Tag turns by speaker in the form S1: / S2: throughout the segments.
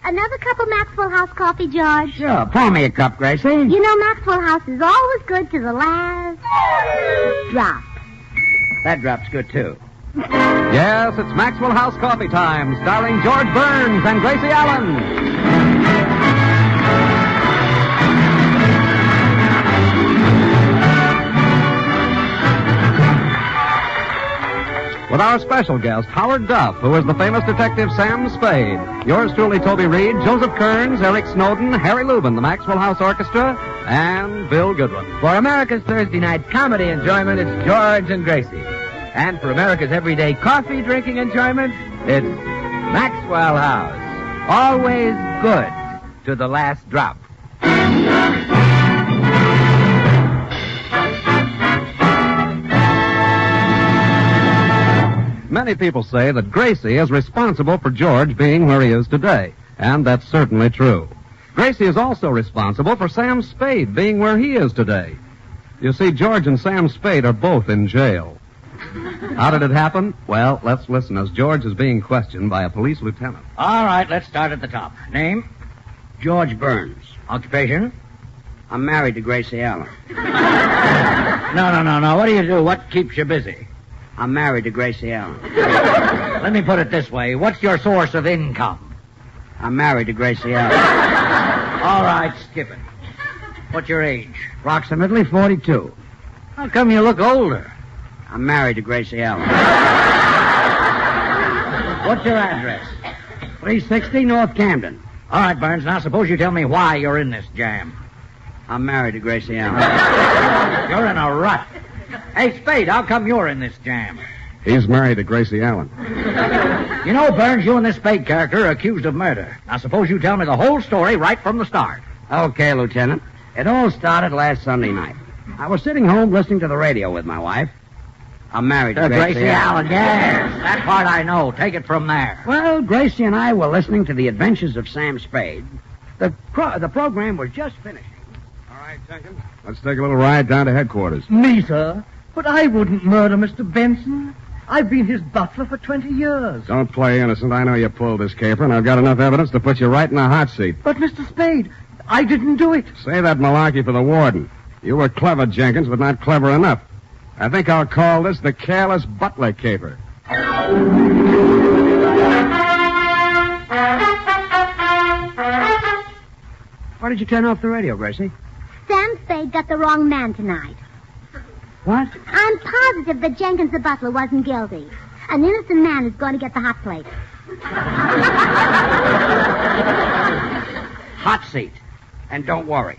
S1: Another cup of Maxwell House coffee, George?
S2: Sure, pour me a cup, Gracie.
S1: You know Maxwell House is always good to the last drop.
S2: That drop's good, too.
S3: Yes, it's Maxwell House Coffee Time, starring George Burns and Gracie Allen. With our special guest, Howard Duff, who is the famous detective Sam Spade. Yours truly, Toby Reed, Joseph Kearns, Eric Snowden, Harry Lubin, the Maxwell House Orchestra, and Bill Goodwin.
S4: For America's Thursday night comedy enjoyment, it's George and Gracie. And for America's everyday coffee drinking enjoyment, it's Maxwell House. Always good to the last drop.
S3: Many people say that Gracie is responsible for George being where he is today, and that's certainly true. Gracie is also responsible for Sam Spade being where he is today. You see, George and Sam Spade are both in jail. How did it happen? Well, let's listen as George is being questioned by a police lieutenant.
S2: All right, let's start at the top. Name? George Burns. Occupation? I'm married to Gracie Allen. No. What do you do? What keeps you busy? I'm married to Gracie Allen. Let me put it this way. What's your source of income? I'm married to Gracie Allen. All right, skip it. What's your age? Approximately 42. How come you look older? I'm married to Gracie Allen. What's your address? 360 North Camden. All right, Burns, now suppose you tell me why you're in this jam. I'm married to Gracie Allen. You're in a rut. Hey, Spade, how come you're in this jam?
S3: He's married to Gracie Allen.
S2: You know, Burns, you and this Spade character are accused of murder. Now, suppose you tell me the whole story right from the start. Okay, Lieutenant. It all started last Sunday night. I was sitting home listening to the radio with my wife. I'm married to Gracie Allen. Yes, that part I know. Take it from there. Well, Gracie and I were listening to the adventures of Sam Spade. The program was just finishing.
S3: All right, Jenkins. Let's take a little ride down to headquarters.
S5: Me, sir? But I wouldn't murder Mr. Benson. I've been his butler for 20 years.
S3: Don't play innocent. I know you pulled this caper, and I've got enough evidence to put you right in the hot seat.
S5: But, Mr. Spade, I didn't do it.
S3: Say that malarkey for the warden. You were clever, Jenkins, but not clever enough. I think I'll call this the careless butler caper. Why did you turn off the radio, Gracie?
S1: Sam Spade got the wrong man tonight.
S3: What?
S1: I'm positive that Jenkins the butler wasn't guilty. An innocent man is going to get the hot plate.
S2: Hot seat. And don't worry.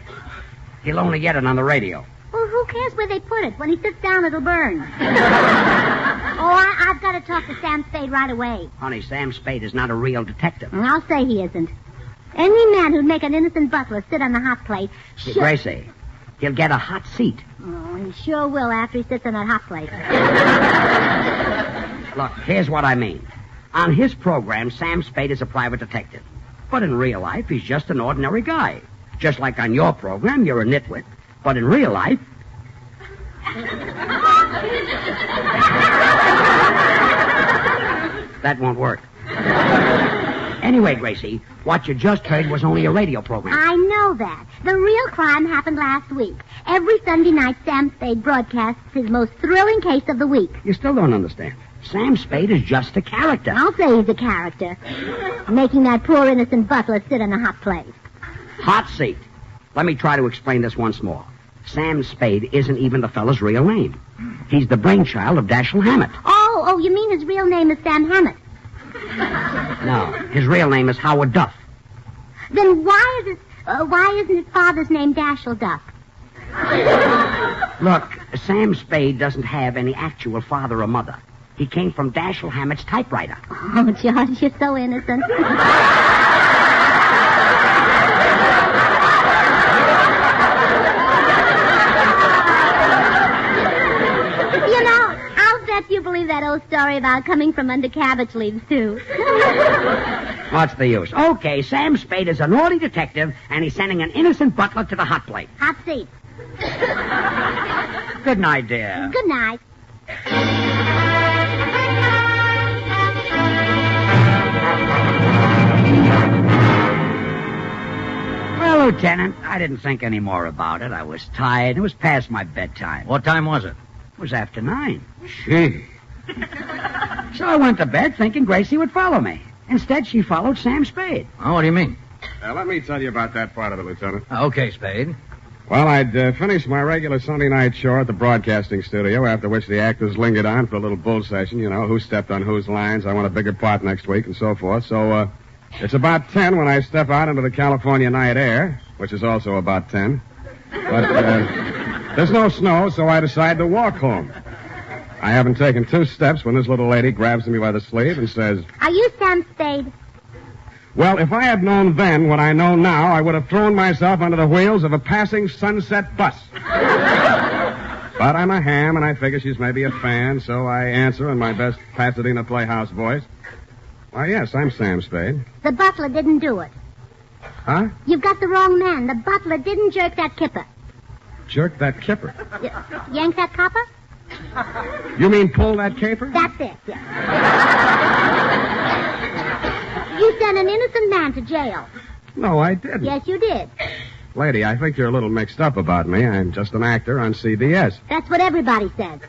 S2: He'll only get it on the radio.
S1: Well, who cares where they put it? When he sits down, it'll burn. I've got to talk to Sam Spade right away.
S2: Honey, Sam Spade is not a real detective.
S1: I'll say he isn't. Any man who'd make an innocent butler sit on the hot plate...
S2: Gracie, he'll get a hot seat.
S1: Oh, he sure will after he sits on that hot plate.
S2: Look, here's what I mean. On his program, Sam Spade is a private detective. But in real life, he's just an ordinary guy. Just like on your program, you're a nitwit. But in real life... That won't work. Anyway, Gracie, what you just heard was only a radio program.
S1: I know that. The real crime happened last week. Every Sunday night, Sam Spade broadcasts his most thrilling case of the week.
S2: You still don't understand. Sam Spade is just a character.
S1: I'll say he's a character. Making that poor innocent butler sit on a hot plate.
S2: Hot seat. Let me try to explain this once more. Sam Spade isn't even the fellow's real name. He's the brainchild of Dashiell Hammett.
S1: Oh, you mean his real name is Sam Hammett?
S2: No, his real name is Howard Duff.
S1: Then why isn't his father's name Dashiell Duff?
S2: Look, Sam Spade doesn't have any actual father or mother. He came from Dashiell Hammett's typewriter.
S1: Oh, George, you're so innocent. You believe that old story about coming from under cabbage leaves, too.
S2: What's the use? Okay, Sam Spade is a naughty detective, and he's sending an innocent butler to the hot plate.
S1: Hot seat.
S2: Good night, dear.
S1: Good night.
S2: Lieutenant, I didn't think any more about it. I was tired. It was past my bedtime.
S4: What time was it?
S2: It was after 9. Gee. So I went to bed thinking Gracie would follow me. Instead, she followed Sam Spade.
S4: Oh, what do you mean?
S6: Let me tell you about that part of it, Lieutenant.
S4: Okay, Spade.
S6: Well, I'd finished my regular Sunday night show at the broadcasting studio, after which the actors lingered on for a little bull session, who stepped on whose lines, I want a bigger part next week, and so forth. So, it's about 10 when I step out into the California night air, which is also about 10. But there's no snow, so I decide to walk home. I haven't taken 2 steps when this little lady grabs me by the sleeve and says,
S1: Are you Sam Spade?
S6: well, if I had known then what I know now, I would have thrown myself under the wheels of a passing Sunset bus. But I'm a ham, and I figure she's maybe a fan, so I answer in my best Pasadena Playhouse voice. Why, yes, I'm Sam Spade.
S1: The butler didn't do it.
S6: Huh?
S1: You've got the wrong man. The butler didn't jerk that kipper.
S6: Jerk that kipper.
S1: Yank that copper?
S6: You mean pull that caper?
S1: That's it, yeah. You sent an innocent man to jail.
S6: No, I didn't.
S1: Yes, you did.
S6: Lady, I think you're a little mixed up about me. I'm just an actor on CBS.
S1: That's what everybody says.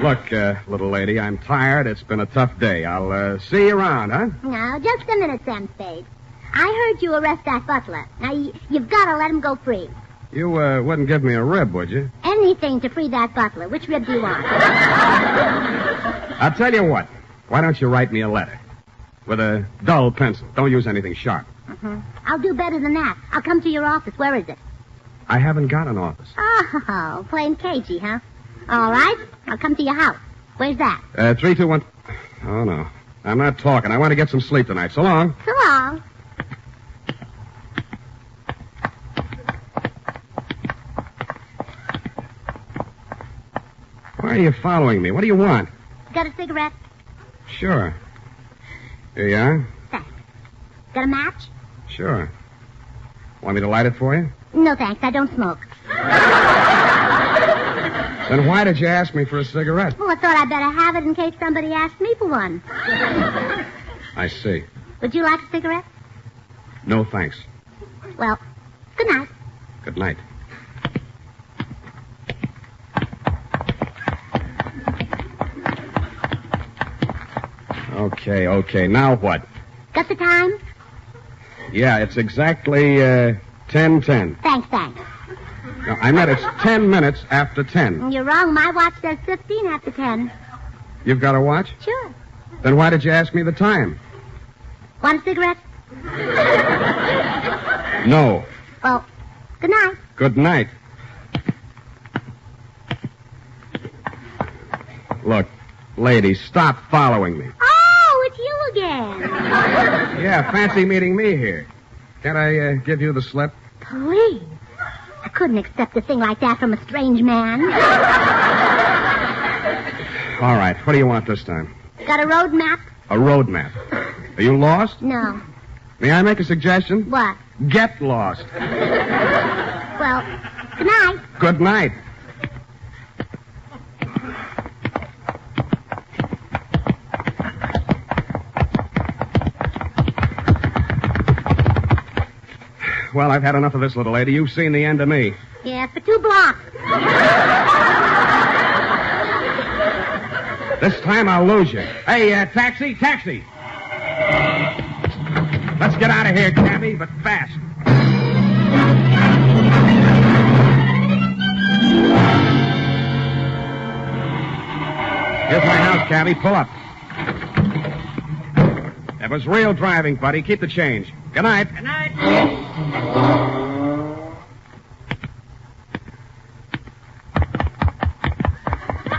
S6: Look, little lady, I'm tired. It's been a tough day. I'll see you around, huh?
S1: Now, just a minute, Sam Spade. I heard you arrest that butler. Now, you've got to let him go free.
S6: You wouldn't give me a rib, would you?
S1: Anything to free that butler. Which rib do you want?
S6: I'll tell you what. Why don't you write me a letter? With a dull pencil. Don't use anything sharp.
S1: I'll do better than that. I'll come to your office. Where is it?
S6: I haven't got an office.
S1: Oh, playing cagey, huh? All right. I'll come to your house. Where's that?
S6: 321... Oh, no. I'm not talking. I want to get some sleep tonight. So long.
S1: So long.
S6: Why are you following me? What do you want?
S1: Got a cigarette?
S6: Sure. Here you are.
S1: Thanks. Got a match?
S6: Sure. Want me to light it for you?
S1: No, thanks. I don't smoke.
S6: Then why did you ask me for a cigarette?
S1: Well, I thought I'd better have it in case somebody asked me for one.
S6: I see.
S1: Would you like a cigarette?
S6: No, thanks.
S1: Well, good night.
S6: Good night. Okay. Now what?
S1: Got the time?
S6: Yeah, it's exactly 10:10.
S1: Thanks.
S6: No, I meant it's 10 minutes after 10.
S1: You're wrong. My watch says 15 after 10.
S6: You've got a watch?
S1: Sure.
S6: Then why did you ask me the time?
S1: Want a cigarette?
S6: No.
S1: Well, good night.
S6: Good night. Look, lady, stop following me.
S1: Oh, it's you again.
S6: Yeah, fancy meeting me here. Can't I give you the slip?
S1: Please. I couldn't accept a thing like that from a strange man.
S6: All right, what do you want this time?
S1: Got a road map?
S6: A road map. Are you lost?
S1: No.
S6: May I make a suggestion?
S1: What?
S6: Get lost.
S1: Well, good night.
S6: Good night. Well, I've had enough of this, little lady. You've seen the end of me.
S1: Yeah, for 2 blocks.
S6: This time I'll lose you. Hey, taxi. Let's get out of here, cabby, but fast. Here's my house, cabby. Pull up. That was real driving, buddy. Keep the change. Good night.
S2: Good night.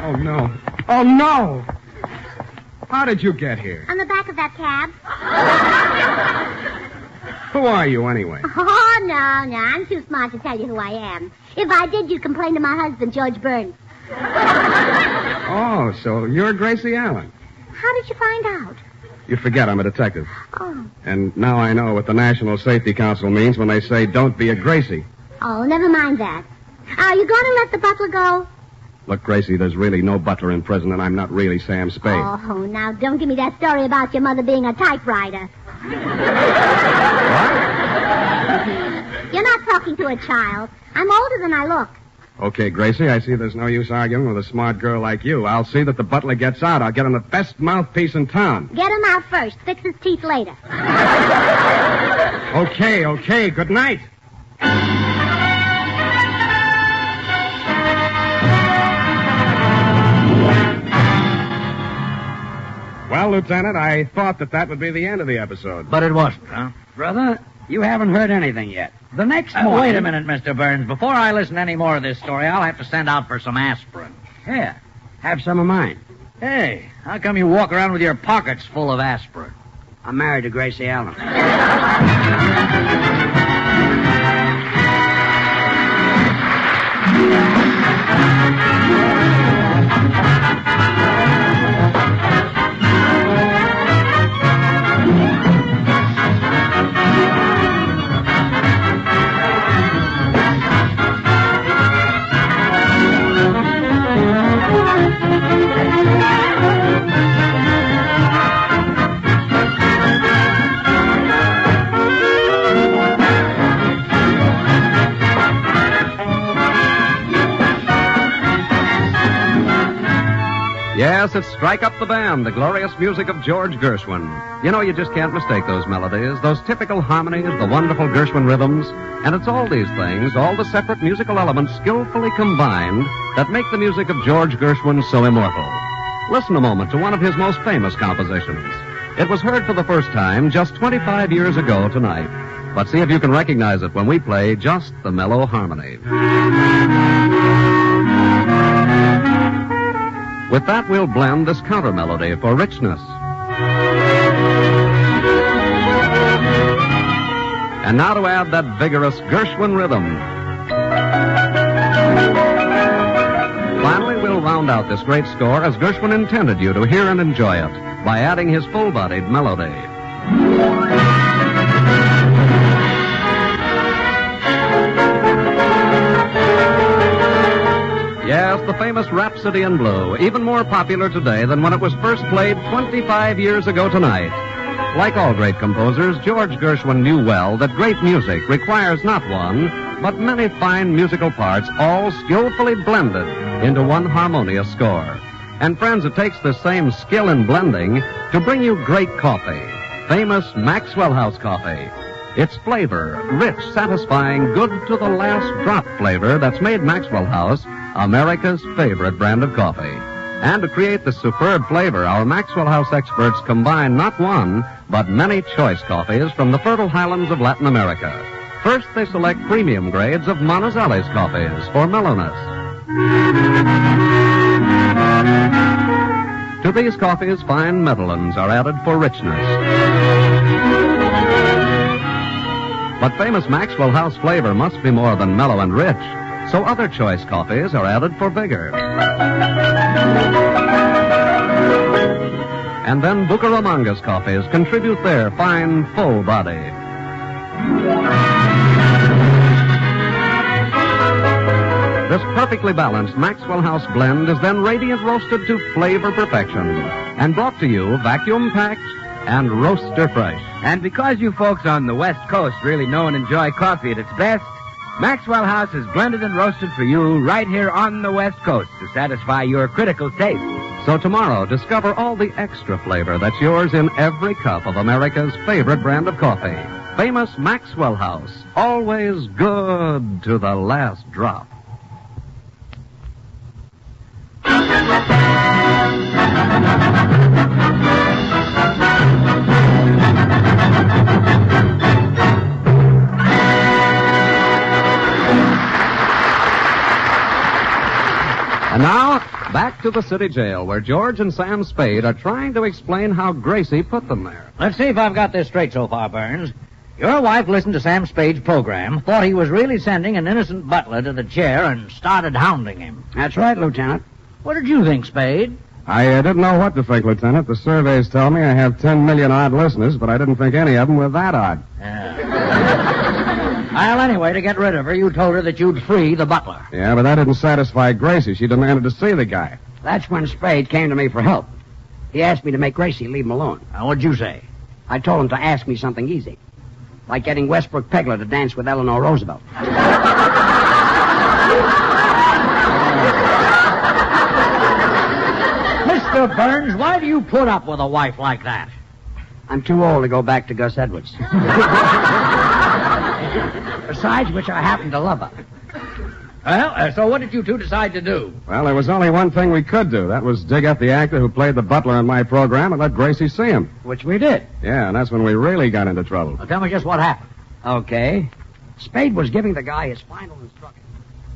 S6: Oh, no. Oh, no! How did you get here?
S1: On the back of that cab.
S6: Who are you, anyway?
S1: Oh, no. I'm too smart to tell you who I am. If I did, you'd complain to my husband, George Burns.
S6: Oh, so you're Gracie Allen.
S1: How did you find out?
S6: You forget I'm a detective.
S1: Oh.
S6: And now I know what the National Safety Council means when they say don't be a Gracie.
S1: Oh, never mind that. Are you going to let the butler go?
S6: Look, Gracie, there's really no butler in prison, and I'm not really Sam Spade.
S1: Oh, now don't give me that story about your mother being a typewriter. You're not talking to a child. I'm older than I look.
S6: Okay, Gracie, I see there's no use arguing with a smart girl like you. I'll see that the butler gets out. I'll get him the best mouthpiece in town.
S1: Get him out first. Fix his teeth later.
S6: Okay. Good night. Well, Lieutenant, I thought that would be the end of the episode.
S2: But it wasn't, huh?
S7: Brother, you haven't heard anything yet. The next morning...
S2: Wait a minute, Mr. Burns. Before I listen to any more of this story, I'll have to send out for some aspirin.
S7: Here, have some of mine.
S2: Hey, how come you walk around with your pockets full of aspirin?
S7: I'm married to Gracie Allen.
S3: Yes, it's Strike Up the Band, the glorious music of George Gershwin. You know, you just can't mistake those melodies, those typical harmonies, the wonderful Gershwin rhythms. And it's all these things, all the separate musical elements skillfully combined, that make the music of George Gershwin so immortal. Listen a moment to one of his most famous compositions. It was heard for the first time just 25 years ago tonight. But see if you can recognize it when we play just the mellow harmony. With that, we'll blend this counter melody for richness. And now to add that vigorous Gershwin rhythm. Finally, we'll round out this great score as Gershwin intended you to hear and enjoy it by adding his full-bodied melody. Yes, the famous Rhapsody in Blue, even more popular today than when it was first played 25 years ago tonight. Like all great composers, George Gershwin knew well that great music requires not one, but many fine musical parts, all skillfully blended into one harmonious score. And friends, it takes the same skill in blending to bring you great coffee, famous Maxwell House coffee. Its flavor, rich, satisfying, good to the last drop flavor that's made Maxwell House America's favorite brand of coffee. And to create the superb flavor, our Maxwell House experts combine not one, but many choice coffees from the fertile highlands of Latin America. First, they select premium grades of Monticelli's coffees for mellowness. To these coffees, fine Medellins are added for richness. But famous Maxwell House flavor must be more than mellow and rich, so other choice coffees are added for vigor. And then Bucaramangas coffees contribute their fine, full body. This perfectly balanced Maxwell House blend is then radiant roasted to flavor perfection and brought to you vacuum-packed and roaster fresh.
S4: And because you folks on the West Coast really know and enjoy coffee at its best, Maxwell House is blended and roasted for you right here on the West Coast to satisfy your critical taste.
S3: So tomorrow, discover all the extra flavor that's yours in every cup of America's favorite brand of coffee. Famous Maxwell House, always good to the last drop. And now, back to the city jail, where George and Sam Spade are trying to explain how Gracie put them there.
S2: Let's see if I've got this straight so far, Burns. Your wife listened to Sam Spade's program, thought he was really sending an innocent butler to the chair, and started hounding him.
S7: That's right, Lieutenant.
S2: What did you think, Spade?
S6: I didn't know what to think, Lieutenant. The surveys tell me I have 10 million odd listeners, but I didn't think any of them were that odd.
S2: Well, anyway, to get rid of her, you told her that you'd free the butler.
S6: Yeah, but that didn't satisfy Gracie. She demanded to see the guy.
S7: That's when Spade came to me for help. He asked me to make Gracie leave him alone.
S2: Now, what'd you say? I told him to ask me something easy. Like getting Westbrook Pegler to dance with Eleanor Roosevelt.
S7: Mr. Burns, why do you put up with a wife like that?
S2: I'm too old to go back to Gus Edwards. Besides which, I happen to love her.
S7: Well, so what did you two decide to do?
S6: Well, there was only one thing we could do. That was dig up the actor who played the butler on my program and let Gracie see him.
S2: Which we did.
S6: Yeah, and that's when we really got into trouble.
S7: Well, tell me just what happened.
S2: Okay. Spade was giving the guy his final instructions.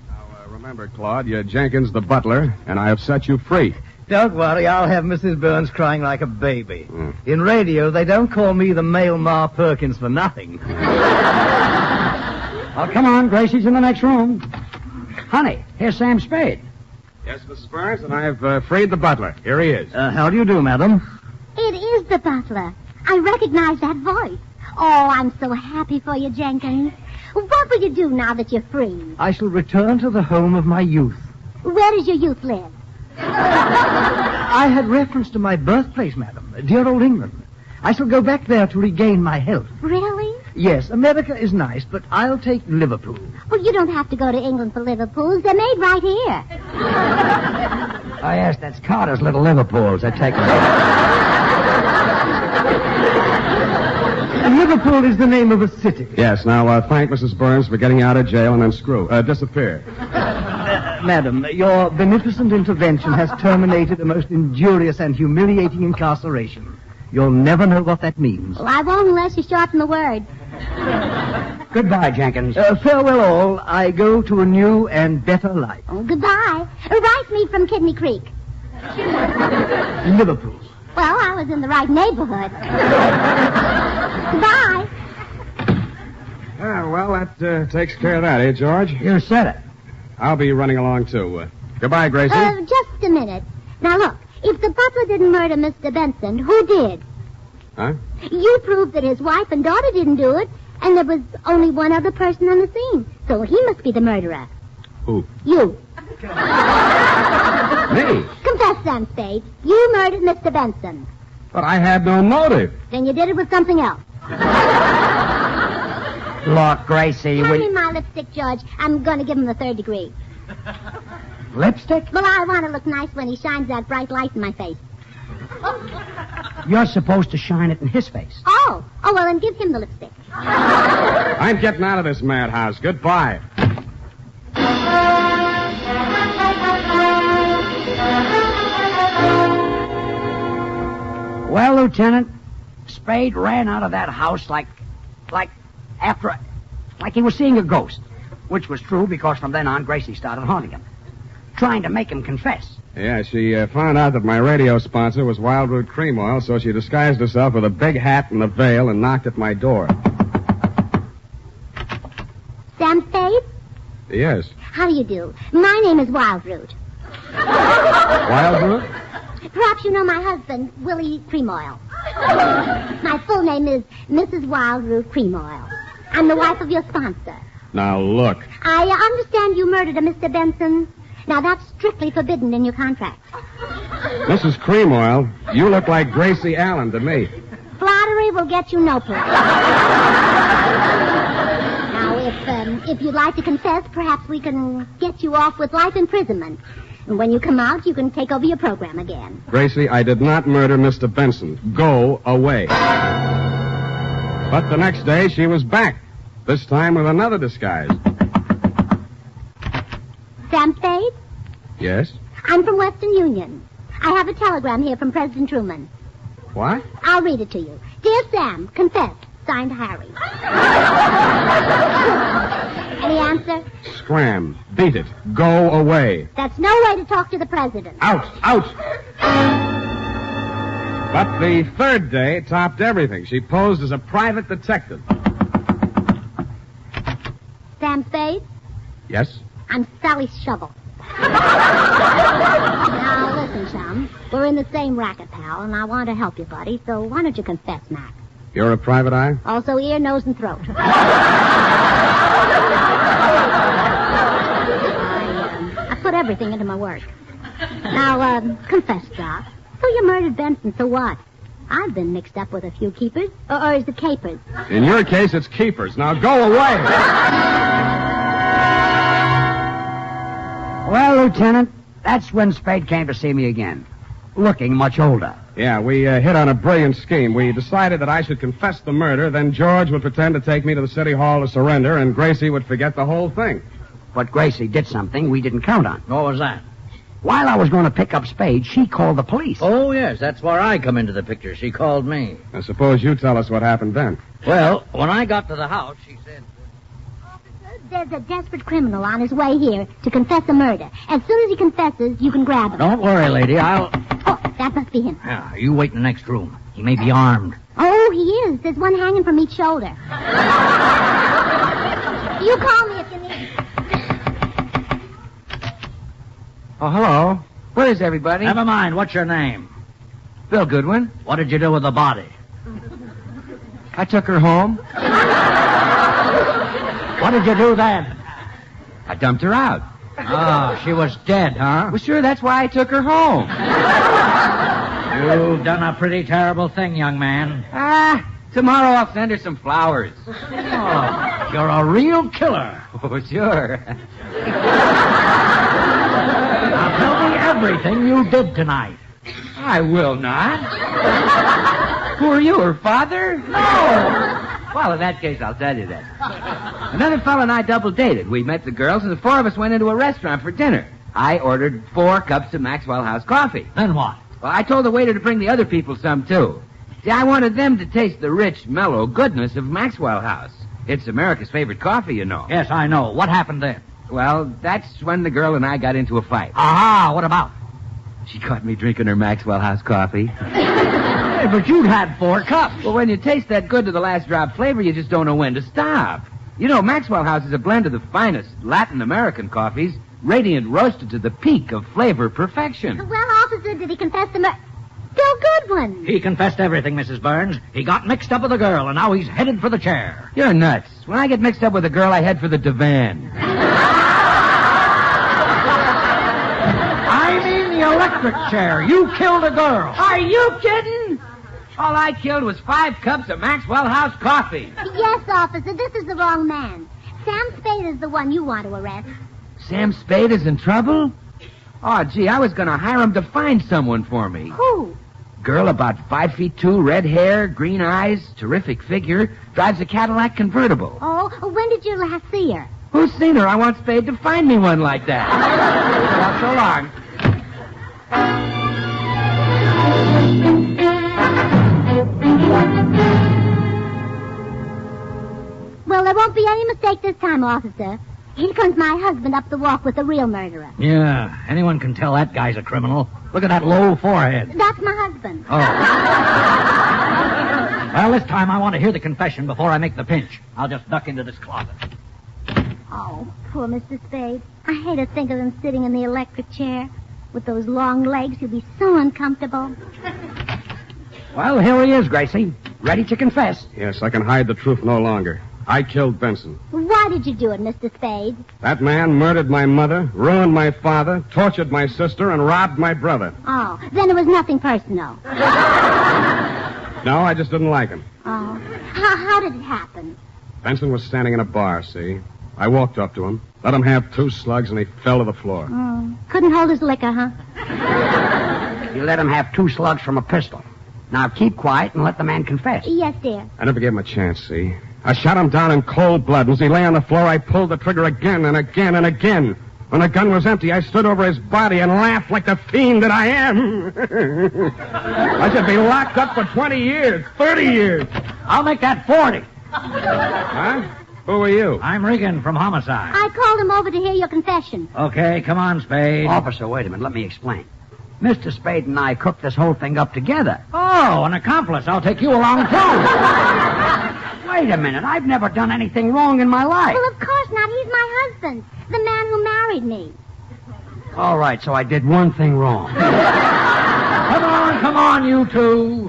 S6: Now, remember, Claude, you're Jenkins the butler, and I have set you free.
S5: Don't worry, I'll have Mrs. Burns crying like a baby. In radio, they don't call me the male Ma Perkins for nothing.
S2: Oh, come on, Gracie's in the next room. Honey, here's Sam Spade.
S6: Yes, Mrs. Burns, and I have freed the butler. Here he is.
S5: How do you do, madam?
S1: It is the butler. I recognize that voice. Oh, I'm so happy for you, Jenkins. What will you do now that you're free?
S5: I shall return to the home of my youth.
S1: Where does your youth live?
S5: I had reference to my birthplace, madam. Dear old England. I shall go back there to regain my health.
S1: Really?
S5: Yes, America is nice, but I'll take Liverpool.
S1: Well, you don't have to go to England for Liverpools. They're made right here.
S2: Oh, yes, that's Carter's little Liverpools. I take them.
S5: Liverpool is the name of a city.
S6: Yes, now, thank Mrs. Burns for getting out of jail and then disappear.
S5: Madam, your beneficent intervention has terminated a most injurious and humiliating incarceration. You'll never know what that means.
S1: Well, I won't unless you shorten the word.
S2: Goodbye, Jenkins.
S5: Farewell all. I go to a new and better life.
S1: Oh, goodbye. Write me from Kidney Creek.
S5: Liverpool.
S1: Well, I was in the right neighborhood. Goodbye.
S6: Well, that takes care of that, eh, George?
S2: You said it.
S6: I'll be running along, too. Goodbye, Gracie.
S1: Just a minute. Now, look. If the butler didn't murder Mr. Benson, who did?
S6: Huh?
S1: You proved that his wife and daughter didn't do it, and there was only one other person on the scene. So he must be the murderer.
S6: Who?
S1: You.
S6: Me?
S1: Confess, Sam Spade. You murdered Mr. Benson.
S6: But I had no motive.
S1: Then you did it with something else.
S2: Look, Gracie,
S1: Hand me my lipstick, George. I'm going to give him the 3rd degree.
S2: Lipstick?
S1: Well, I want to look nice when he shines that bright light in my face.
S2: You're supposed to shine it in his face.
S1: Oh, well, then give him the lipstick.
S6: I'm getting out of this madhouse. Goodbye.
S2: Well, Lieutenant, Spade ran out of that house like he was seeing a ghost. Which was true because from then on, Gracie started haunting him. Trying to make him confess.
S6: Yeah, she found out that my radio sponsor was Wild Root Cream Oil, so she disguised herself with a big hat and a veil and knocked at my door.
S1: Sam Spade?
S6: Yes.
S1: How do you do? My name is Wild Root.
S6: Wild Root?
S1: Perhaps you know my husband, Willie Cream Oil. My full name is Mrs. Wild Root Cream Oil. I'm the wife of your sponsor.
S6: Now, look.
S1: I understand you murdered a Mr. Benson. Now, that's strictly forbidden in your contract.
S6: Mrs. Cream Oil, you look like Gracie Allen to me.
S1: Flattery will get you no place. Now, if you'd like to confess, perhaps we can get you off with life imprisonment. And when you come out, you can take over your program again.
S6: Gracie, I did not murder Mr. Benson. Go away. But the next day, she was back. This time with another disguise.
S1: Sam Spade?
S6: Yes?
S1: I'm from Western Union. I have a telegram here from President Truman.
S6: What?
S1: I'll read it to you. Dear Sam, confess. Signed, Harry. Any answer?
S6: Scram. Beat it. Go away.
S1: That's no way to talk to the president.
S6: Out. Out. But the third day topped everything. She posed as a private detective.
S1: Sam Spade?
S6: Yes?
S1: I'm Sally Shovel. Now, listen, chum. We're in the same racket, pal, and I want to help you, buddy, so why don't you confess, Mac?
S6: You're a private eye?
S1: Also ear, nose, and throat. I put everything into my work. Now, confess, Doc. So you murdered Benson, so what? I've been mixed up with a few keepers. Or is it capers?
S6: In your case, it's keepers. Now go away.
S2: Well, Lieutenant, that's when Spade came to see me again, looking much older.
S6: Yeah, we hit on a brilliant scheme. We decided that I should confess the murder, then George would pretend to take me to the city hall to surrender, and Gracie would forget the whole thing.
S2: But Gracie did something we didn't count on.
S7: What was that?
S2: While I was going to pick up Spade, she called the police.
S7: Oh, yes, that's where I come into the picture. She called me.
S6: I suppose you tell us what happened then.
S7: Well, when I got to the house, she said...
S1: There's a desperate criminal on his way here to confess a murder. As soon as he confesses, you can grab him.
S7: Don't worry, lady, I'll...
S1: Oh, that must be him.
S7: Yeah, you wait in the next room. He may be armed.
S1: Oh, he is. There's one hanging from each shoulder. You call me if you need.
S4: Oh, hello. Where is everybody?
S7: Never mind. What's your name?
S4: Bill Goodwin.
S7: What did you do with the body?
S4: I took her home.
S7: What did you do then?
S4: I dumped her out.
S7: Oh, she was dead, huh?
S4: Well, sure, that's why I took her home.
S7: You've done a pretty terrible thing, young man.
S4: Tomorrow I'll send her some flowers.
S7: Oh, you're a real killer.
S4: Oh, sure.
S7: Now tell me everything you did tonight.
S4: I will not. Who are you, her father? No. Well, in that case, I'll tell you that. Another fellow and I double dated. We met the girls, and the four of us went into a restaurant for dinner. I ordered 4 cups of Maxwell House coffee.
S7: Then what?
S4: Well, I told the waiter to bring the other people some, too. See, I wanted them to taste the rich, mellow goodness of Maxwell House. It's America's favorite coffee, you know.
S7: Yes, I know. What happened then?
S4: Well, that's when the girl and I got into a fight.
S7: Aha, what about?
S4: She caught me drinking her Maxwell House coffee.
S7: Hey, but you'd had 4 cups.
S4: Well, when you taste that good to the last drop flavor, you just don't know when to stop. You know, Maxwell House is a blend of the finest Latin American coffees, radiant roasted to the peak of flavor perfection.
S1: Well, officer, did he confess the murder? Bill Goodwin.
S7: He confessed everything, Mrs. Burns. He got mixed up with a girl, and now he's headed for the chair.
S4: You're nuts. When I get mixed up with a girl, I head for the divan.
S7: I mean the electric chair. You killed a girl.
S4: Are you kidding? All I killed was 5 cups of Maxwell House coffee.
S1: Yes, officer, this is the wrong man. Sam Spade is the one you want to arrest.
S4: Sam Spade is in trouble? Oh, gee, I was going to hire him to find someone for me.
S1: Who?
S4: Girl about 5'2", red hair, green eyes, terrific figure, drives a Cadillac convertible.
S1: Oh, when did you last see her?
S4: Who's seen her? I want Spade to find me one like that. Well, so long.
S1: Well, there won't be any mistake this time, officer. Here comes my husband up the walk with the real murderer.
S7: Yeah, anyone can tell that guy's a criminal. Look at that low forehead.
S1: That's my husband.
S7: Oh. Well, this time I want to hear the confession before I make the pinch. I'll just duck into this closet.
S1: Oh, poor Mr. Spade. I hate to think of him sitting in the electric chair. With those long legs, he'll be so uncomfortable.
S2: Well, here he is, Gracie. Ready to confess.
S6: Yes, I can hide the truth no longer. I killed Benson.
S1: Why did you do it, Mr. Spade?
S6: That man murdered my mother, ruined my father, tortured my sister, and robbed my brother.
S1: Oh, then it was nothing personal.
S6: No, I just didn't like him.
S1: Oh, how did it happen?
S6: Benson was standing in a bar, see? I walked up to him, let him have 2 slugs, and he fell to the floor.
S1: Oh, couldn't hold his liquor, huh?
S2: You let him have 2 slugs from a pistol. Now keep quiet and let the man confess.
S1: Yes, dear.
S6: I never gave him a chance, see? I shot him down in cold blood. As he lay on the floor, I pulled the trigger again and again and again. When the gun was empty, I stood over his body and laughed like the fiend that I am. I should be locked up for 20 years, 30 years.
S7: I'll make that 40.
S6: Huh? Who are you?
S7: I'm Regan from Homicide.
S1: I called him over to hear your confession.
S7: Okay, come on, Spade.
S2: Officer, wait a minute. Let me explain. Mr. Spade and I cooked this whole thing up together.
S7: Oh, an accomplice. I'll take you along, too.
S2: Wait a minute. I've never done anything wrong in my life.
S1: Well, of course not. He's my husband. The man who married me.
S2: All right, so I did one thing wrong.
S7: Come on, you two.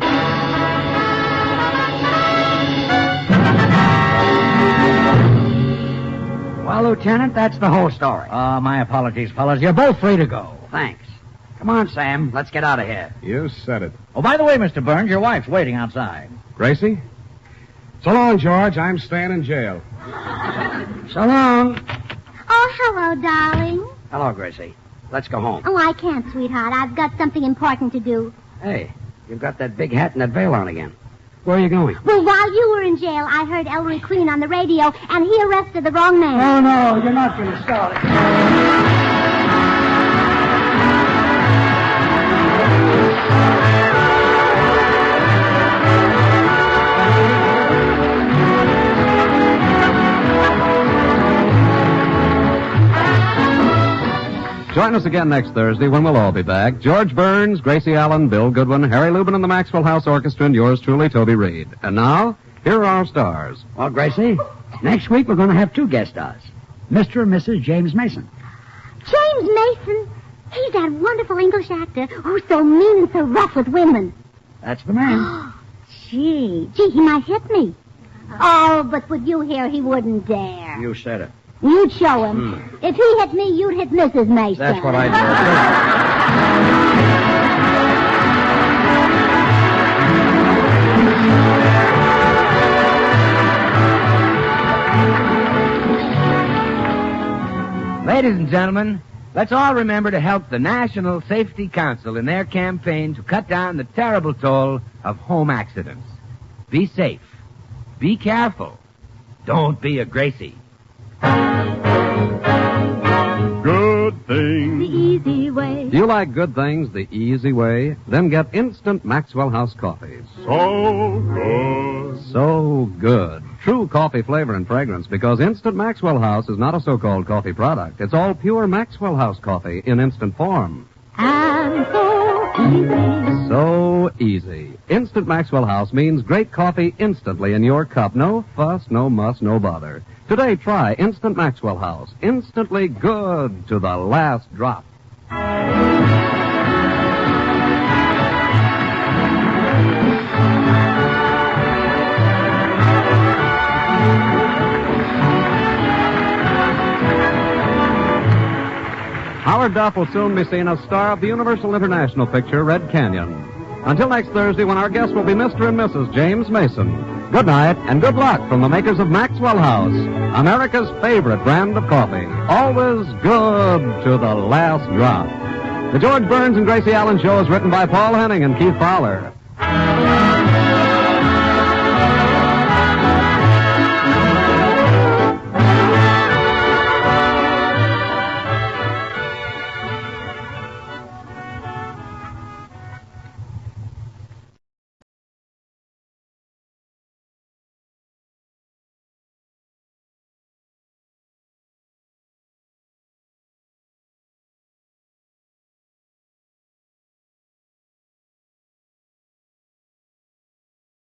S2: Well, Lieutenant, that's the whole story.
S7: My apologies, fellas. You're both free to go.
S2: Thanks. Come on, Sam. Let's get out of here.
S6: You said it.
S7: Oh, by the way, Mr. Burns, your wife's waiting outside.
S6: Gracie? So long, George. I'm staying in jail.
S2: So long.
S1: Oh, hello, darling.
S2: Hello, Gracie. Let's go home.
S1: Oh, I can't, sweetheart. I've got something important to do.
S2: Hey, you've got that big hat and that veil on again. Where are you going?
S1: Well, while you were in jail, I heard Ellery Queen on the radio, and he arrested the wrong man.
S5: Oh, no, you're not going to start it.
S3: Join us again next Thursday when we'll all be back. George Burns, Gracie Allen, Bill Goodwin, Harry Lubin, and the Maxwell House Orchestra, and yours truly, Toby Reed. And now, here are our stars.
S2: Well, Gracie, next week we're going to have 2 guest stars. Mr. and Mrs. James Mason.
S1: James Mason? He's that wonderful English actor who's so mean and so rough with women.
S2: That's the man.
S1: Gee, he might hit me. Oh, but with you here, he wouldn't dare.
S2: You said it.
S1: You'd show him. If he hit me, you'd hit Mrs. Mason.
S2: That's what I
S4: do. Ladies and gentlemen, let's all remember to help the National Safety Council in their campaign to cut down the terrible toll of home accidents. Be safe. Be careful. Don't be a Gracie.
S8: Good things.
S1: The easy way.
S3: Do you like good things the easy way? Then get instant Maxwell House coffee.
S8: So good.
S3: So good. True coffee flavor and fragrance, because instant Maxwell House is not a so-called coffee product. It's all pure Maxwell House coffee in instant form.
S1: And so easy.
S3: So easy. Instant Maxwell House means great coffee instantly in your cup. No fuss, no muss, no bother. Today, try Instant Maxwell House. Instantly good to the last drop. Howard Duff will soon be seen as star of the Universal International picture, Red Canyon. Until next Thursday, when our guests will be Mr. and Mrs. James Mason. Good night and good luck from the makers of Maxwell House, America's favorite brand of coffee. Always good to the last drop. The George Burns and Gracie Allen Show is written by Paul Henning and Keith Fowler.